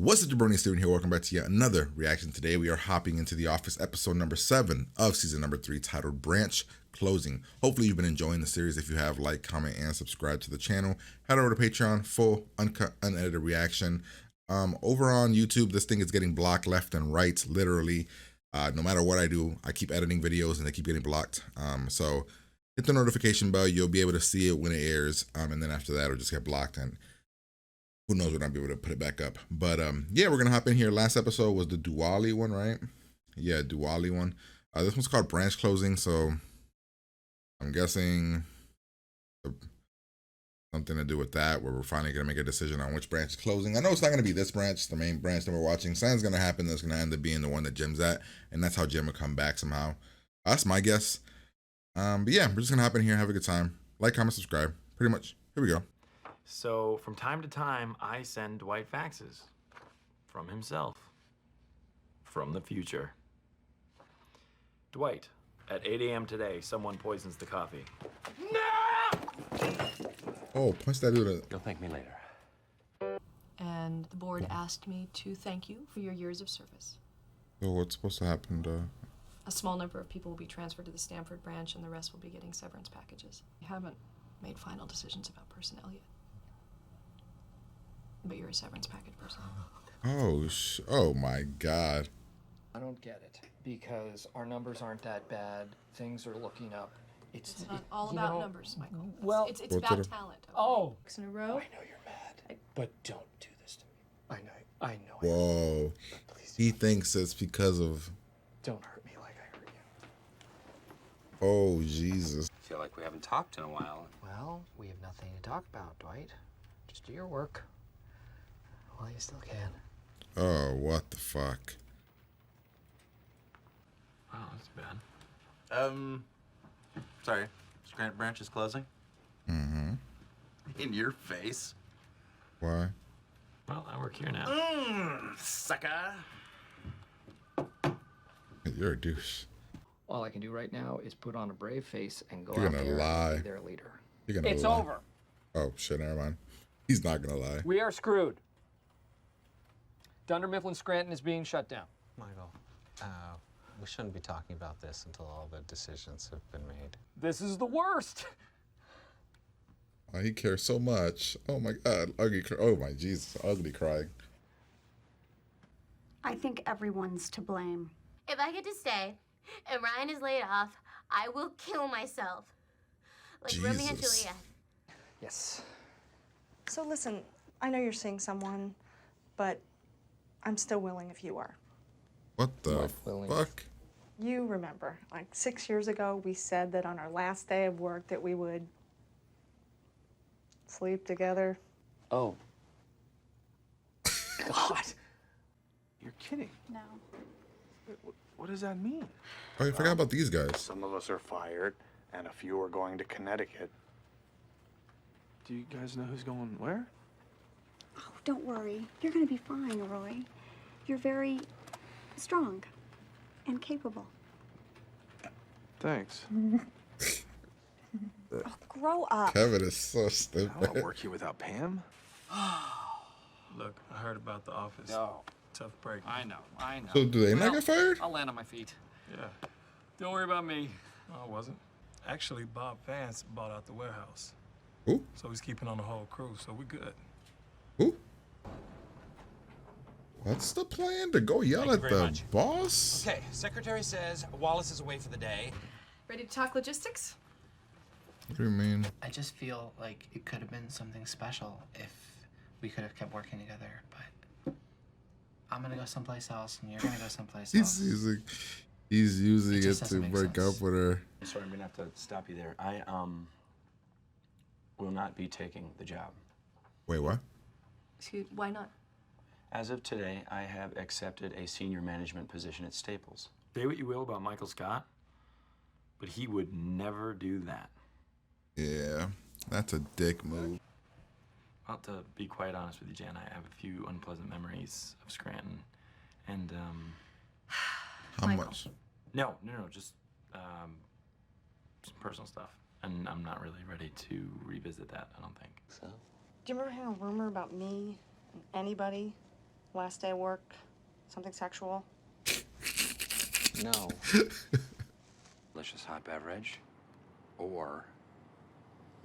What's up, Jabroni Steven here? Welcome back to yet another reaction. Today we are hopping into The Office episode number 7 of season number 3 titled Branch Closing. Hopefully you've been enjoying the series. If you have, like, comment, and subscribe to the channel. Head over to Patreon, full, uncut, unedited reaction. Over on YouTube, this thing is getting blocked left and right, literally. No matter what I do, I keep editing videos and they keep getting blocked. So hit the notification bell. You'll be able to see it when it airs. And then after that, it'll just get blocked and who knows when I'll be able to put it back up. But yeah, we're gonna hop in here. Last episode was the Diwali one, right? Yeah, Diwali one. This one's called Branch Closing, so I'm guessing something to do with that, where we're finally gonna make a decision on which branch is closing. I know it's not gonna be this branch, the main branch that we're watching. Something's gonna happen that's gonna end up being the one that Jim's at, and that's how Jim will come back somehow. That's my guess. But yeah, we're just gonna hop in here and have a good time. Like, comment, subscribe. Pretty much. Here we go. So, from time to time, I send Dwight faxes. From himself. From the future. Dwight, at 8 a.m. today, someone poisons the coffee. Oh, punch that dude. You'll thank me later. And the board asked me to thank you for your years of service. Oh, what's supposed to happen to... A small number of people will be transferred to the Stanford branch, and the rest will be getting severance packages. We haven't made final decisions about personnel yet. But you're a severance package person. Oh my God. I don't get it, because our numbers aren't that bad. Things are looking up. It's not all about numbers, Michael. Well, it's What's about it? talent. Okay? Oh, 6 in a row. I know you're mad, but don't do this to me. I know. Whoa. Please, He thinks it's because of... don't hurt me like I hurt you. Oh, Jesus. I feel like we haven't talked in a while. Well, we have nothing to talk about, Dwight. Just do your work. Well, you still can. Oh, what the fuck? Wow, that's bad. Sorry. Grant Branch is closing? Mm-hmm. In your face. Why? Well, I work here now. Sucker. You're a douche. All I can do right now is put on a brave face and go You're out gonna there lie. and be their leader. You're gonna It's lie. over. Oh, shit, never mind. He's not gonna lie. We are screwed. Dunder Mifflin Scranton is being shut down. Michael, we shouldn't be talking about this until all the decisions have been made. This is the worst. Oh, he cares so much. Oh my God. Ugly. Oh my Jesus. Ugly crying. I think everyone's to blame. If I get to stay and Ryan is laid off, I will kill myself. Like Romeo and Jesus. Juliet. Yes. So listen, I know you're seeing someone, but I'm still willing if you are. What the What willing? fuck? You remember, like 6 years ago, we said that on our last day of work that we would sleep together. Oh. God. You're kidding. No. What does that mean? Oh, I forgot about these guys. Some of us are fired, and a few are going to Connecticut. Do you guys know who's going where? Oh, don't worry. You're going to be fine, Roy. You're very strong and capable. Thanks. Oh, grow up. Kevin is so I don't stupid. work here without Pam. Look, I heard about the office. No. Tough break. I know. So do they not Well, get fired? I'll land on my feet. Yeah. Don't worry about me. No, I wasn't. Actually, Bob Vance bought out the warehouse. Who? So he's keeping on the whole crew, so we're good. Who? What's the plan? To go yell Thank you at very the much. boss? Okay, secretary says Wallace is away for the day. Ready to talk logistics? What do you mean? I just feel like it could have been something special if we could have kept working together, but I'm gonna go someplace else and you're gonna go someplace else. He's using It it just to doesn't make break sense. up with her. Sorry, I'm gonna have to stop you there. I will not be taking the job. Wait, what? Excuse, why not? As of today, I have accepted a senior management position at Staples. Say what you will about Michael Scott, but he would never do that. Yeah, that's a dick move. Well, to be quite honest with you, Jan, I have a few unpleasant memories of Scranton. And, How Michael. much? no, just some personal stuff. And I'm not really ready to revisit that, I don't think. So? Do you remember hearing a rumor about me and anybody Last day of work? Something sexual? No. Delicious hot beverage, or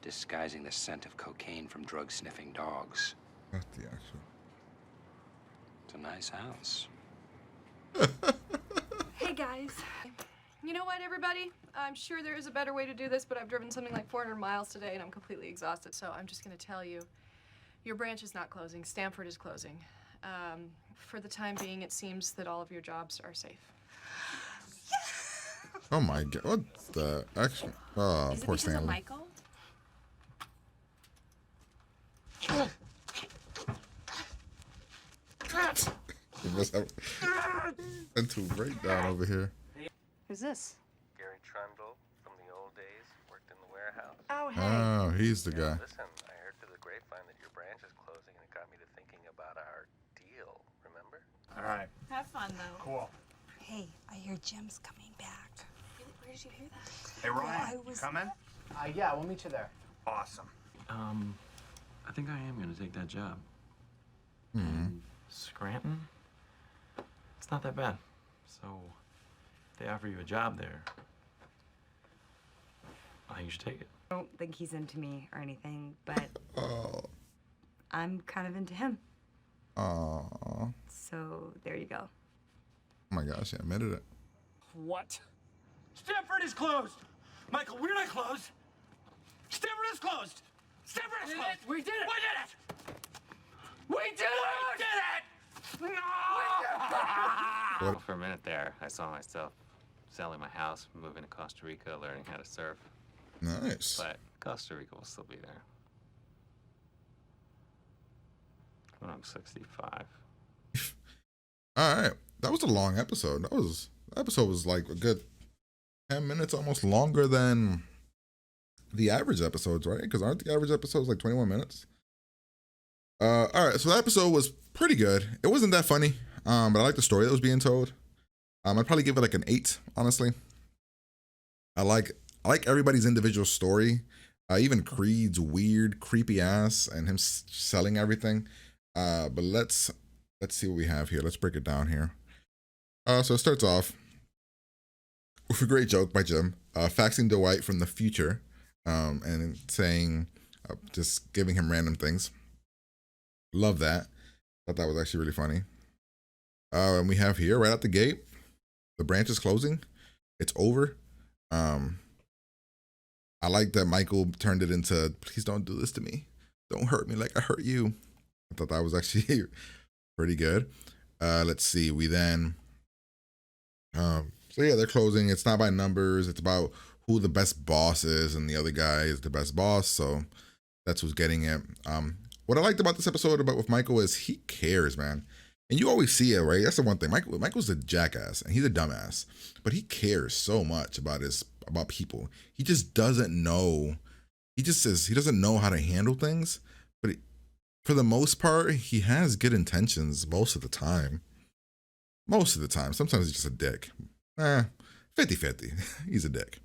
disguising the scent of cocaine from drug-sniffing dogs. Not the actual. It's a nice house. Hey guys. You know what, everybody? I'm sure there is a better way to do this, but I've driven something like 400 miles today and I'm completely exhausted, so I'm just gonna tell you. Your branch is not closing. Stamford is closing. For the time being, it seems that all of your jobs are safe. Oh my god, what the actual? Oh, Is it poor because of Stanley. Michael? He must have mental breakdown over here. Who's this? Gary Trundle from the old days, worked in the warehouse. Oh, hey. Oh, he's the guy. Listen, I heard through the grapevine that your branch is closing, and it got me to thinking about our deal, remember? All right. Have fun, though. Cool. Hey, I hear Jim's coming back. Where did you hear that? Hey, Ryan, I was- coming? Yeah, we'll meet you there. Awesome. I think I am gonna take that job. Hmm. Scranton? It's not that bad. So, if they offer you a job there, I think you should take it. I don't think he's into me or anything, but Oh. I'm kind of into him. Oh. So there you go. Oh my gosh, he admitted it. What? Stanford is closed! Michael, we're not closed! Stanford is closed! Stanford is closed! We did it! We did it! We did it! We did it! No! Well, for a minute there, I saw myself selling my house, moving to Costa Rica, learning how to surf. Nice. But Costa Rica will still be there. When I'm 65. All right, that was a long episode. The episode was like a good 10 minutes, almost longer than the average episodes, right? Because aren't the average episodes like 21 minutes? All right, so that episode was pretty good. It wasn't that funny, but I like the story that was being told. I'd probably give it like an 8, honestly. I like everybody's individual story. Even Creed's weird, creepy ass and him selling everything. But let's see what we have here. Let's break it down here. So it starts off with a great joke by Jim, faxing Dwight from the future, and saying, just giving him random things. Love that. Thought that was actually really funny. And we have here, right out the gate, the branch is closing. It's over. I like that Michael turned it into, please don't do this to me. Don't hurt me like I hurt you. I thought that was actually pretty good. Let's see. We then, so yeah, they're closing. It's not by numbers. It's about who the best boss is, and the other guy is the best boss. So that's who's getting it. What I liked about this episode with Michael is he cares, man. And you always see it, right? That's the one thing. Michael's a jackass and he's a dumbass, but he cares so much about people. He just doesn't know. He doesn't know how to handle things, but for the most part, he has good intentions most of the time. Sometimes he's just a dick. 50-50. He's a dick.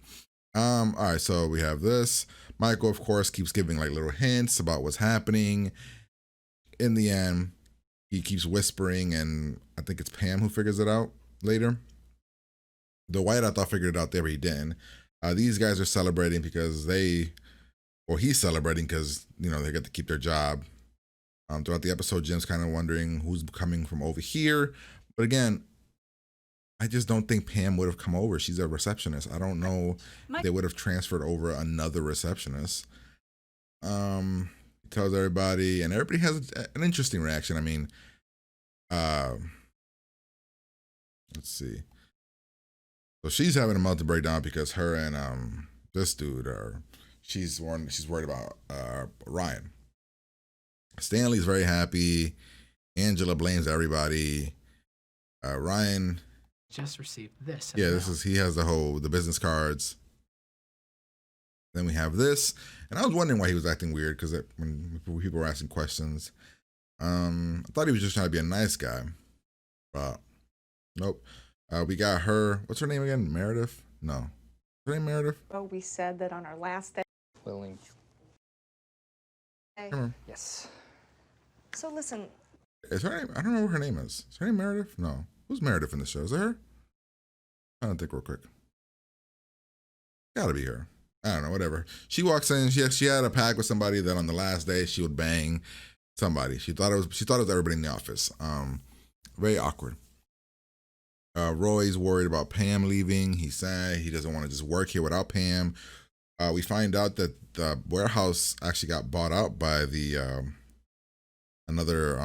All right, so we have this. Michael, of course, keeps giving like little hints about what's happening. In the end, he keeps whispering, and I think it's Pam who figures it out later. Dwight, I thought, figured it out there, but he didn't. These guys are celebrating because he's celebrating because, they get to keep their job. Throughout the episode, Jim's kind of wondering who's coming from over here. But again, I just don't think Pam would have come over. She's a receptionist. I don't know if they would have transferred over another receptionist. He tells everybody, and everybody has an interesting reaction. I mean, let's see. So she's having a mental breakdown because her and this dude she's worried about Ryan. Stanley's very happy. Angela blames everybody. Ryan Just received this. Yeah, he has the business cards. Then we have this, and I was wondering why he was acting weird because when people were asking questions, I thought he was just trying to be a nice guy, but nope. We got her. What's her name again? Meredith? No, her name Meredith. Oh, we said that on our last day. Willing. Hey. Come on. Yes. So listen, Is her name? I don't know what her name is. Is her name Meredith? No. Who's Meredith in the show? Is it her? I don't think real quick. Gotta be her. I don't know, whatever. She walks in, she had a pact with somebody that on the last day she would bang somebody. She thought it was everybody in the office. Very awkward. Roy's worried about Pam leaving. He's sad. He doesn't want to just work here without Pam. We find out that the warehouse actually got bought out by the another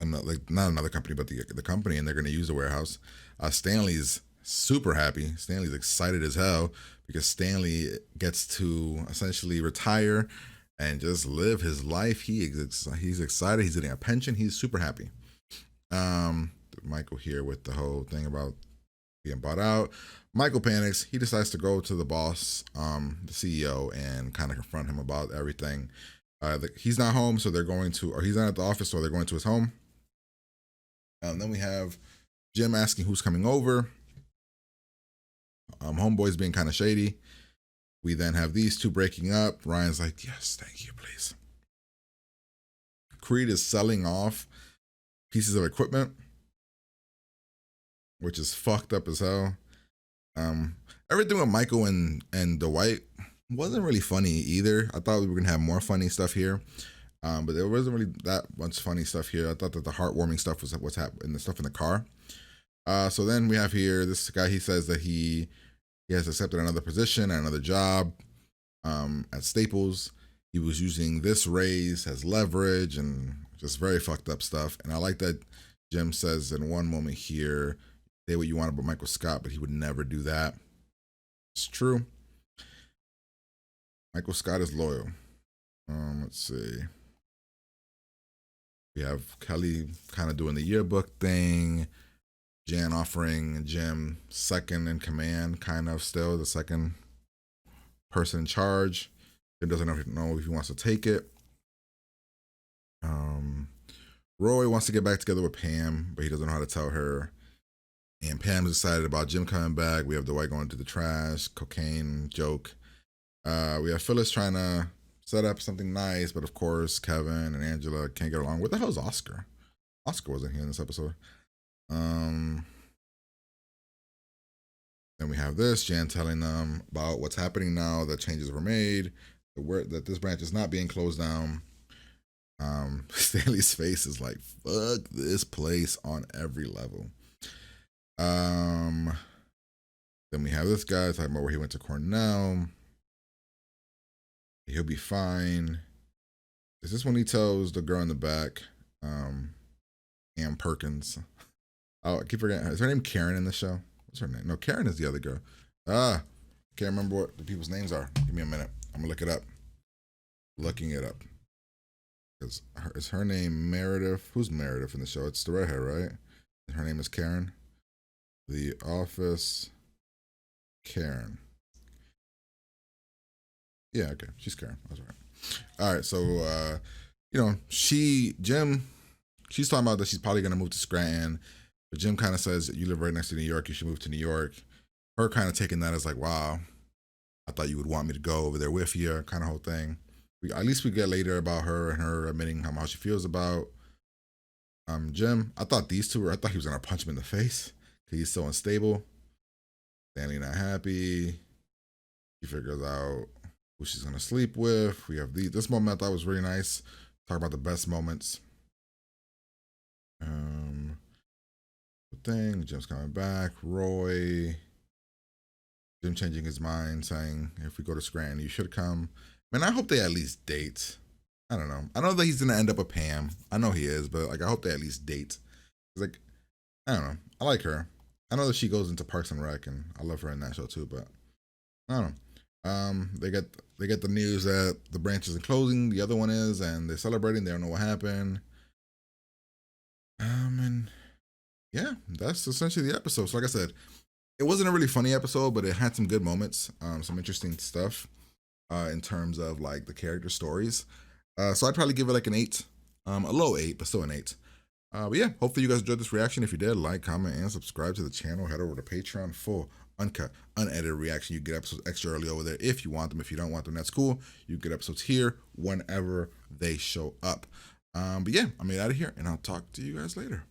like not another company, but the company, and they're going to use the warehouse. Stanley's super happy. Stanley's excited as hell because Stanley gets to essentially retire and just live his life. He's excited. He's getting a pension. He's super happy. Michael here with the whole thing about being bought out. Michael panics. He decides to go to the boss, the CEO, and kind of confront him about everything. He's not home, so they're going to, or he's not at the office, so they're going to his home. Then we have Jim asking who's coming over. Homeboy's being kind of shady. We then have these two breaking up. Ryan's like, yes, thank you, please. Creed is selling off pieces of equipment, which is fucked up as hell. Everything with Michael and Dwight wasn't really funny either. I thought we were gonna have more funny stuff here, but there wasn't really that much funny stuff here. I thought that the heartwarming stuff was what's happening, the stuff in the car. So then we have here this guy. He says that he has accepted another position, another job at Staples. He was using this raise as leverage and just very fucked up stuff. And I like that Jim says in one moment here, say what you want about Michael Scott, but he would never do that. It's true. Michael Scott is loyal. Let's see. We have Kelly kind of doing the yearbook thing. Jan offering Jim second in command, kind of still the second person in charge. Jim doesn't know if he wants to take it. Roy wants to get back together with Pam, but he doesn't know how to tell her. And Pam's excited about Jim coming back. We have Dwight going to the trash, cocaine joke. We have Phyllis trying to set up something nice, but of course Kevin and Angela can't get along. Where the hell is Oscar? Oscar wasn't here in this episode. Then we have this, Jan telling them about what's happening now, that changes were made, that this branch is not being closed down. Stanley's face is like, fuck this place on every level. Then we have this guy talking about where he went to Cornell. He'll be fine. Is this when he tells the girl in the back, Ann Perkins? Oh, I keep forgetting. Is her name Karen in the show? What's her name? No, Karen is the other girl. Can't remember what the people's names are. Give me a minute. I'm gonna look it up. Looking it up. Is her name Meredith? Who's Meredith in the show? It's the redhead, right? Her name is Karen. The Office. Karen. Yeah, okay. She's Karen. That's right. All right, so she's talking about that she's probably gonna move to Scranton. But Jim kind of says, you live right next to New York, you should move to New York. Her kind of taking that as like, wow, I thought you would want me to go over there with you, kind of whole thing. At least we get later about her and her admitting how she feels about Jim. I thought he was going to punch him in the face because he's so unstable. Stanley not happy. He figures out who she's going to sleep with. We have this moment I thought was really nice. Talk about the best moments. Thing. Jim's coming back. Roy. Jim changing his mind, saying, if we go to Scranton, you should come. Man, I hope they at least date. I don't know. I know that he's going to end up with Pam. I know he is, but like I hope they at least date. Like, I don't know. I like her. I know that she goes into Parks and Rec, and I love her in that show too, but I don't know. They get the news that the branch isn't closing, the other one is, and they're celebrating. They don't know what happened. And yeah, that's essentially the episode. So like I said, it wasn't a really funny episode, but it had some good moments, some interesting stuff in terms of like the character stories. So I'd probably give it like an 8, a low 8, but still an 8. But yeah, hopefully you guys enjoyed this reaction. If you did, like, comment, and subscribe to the channel. Head over to Patreon for uncut, unedited reaction. You get episodes extra early over there if you want them. If you don't want them, that's cool. You get episodes here whenever they show up. But yeah, I made out of here, and I'll talk to you guys later.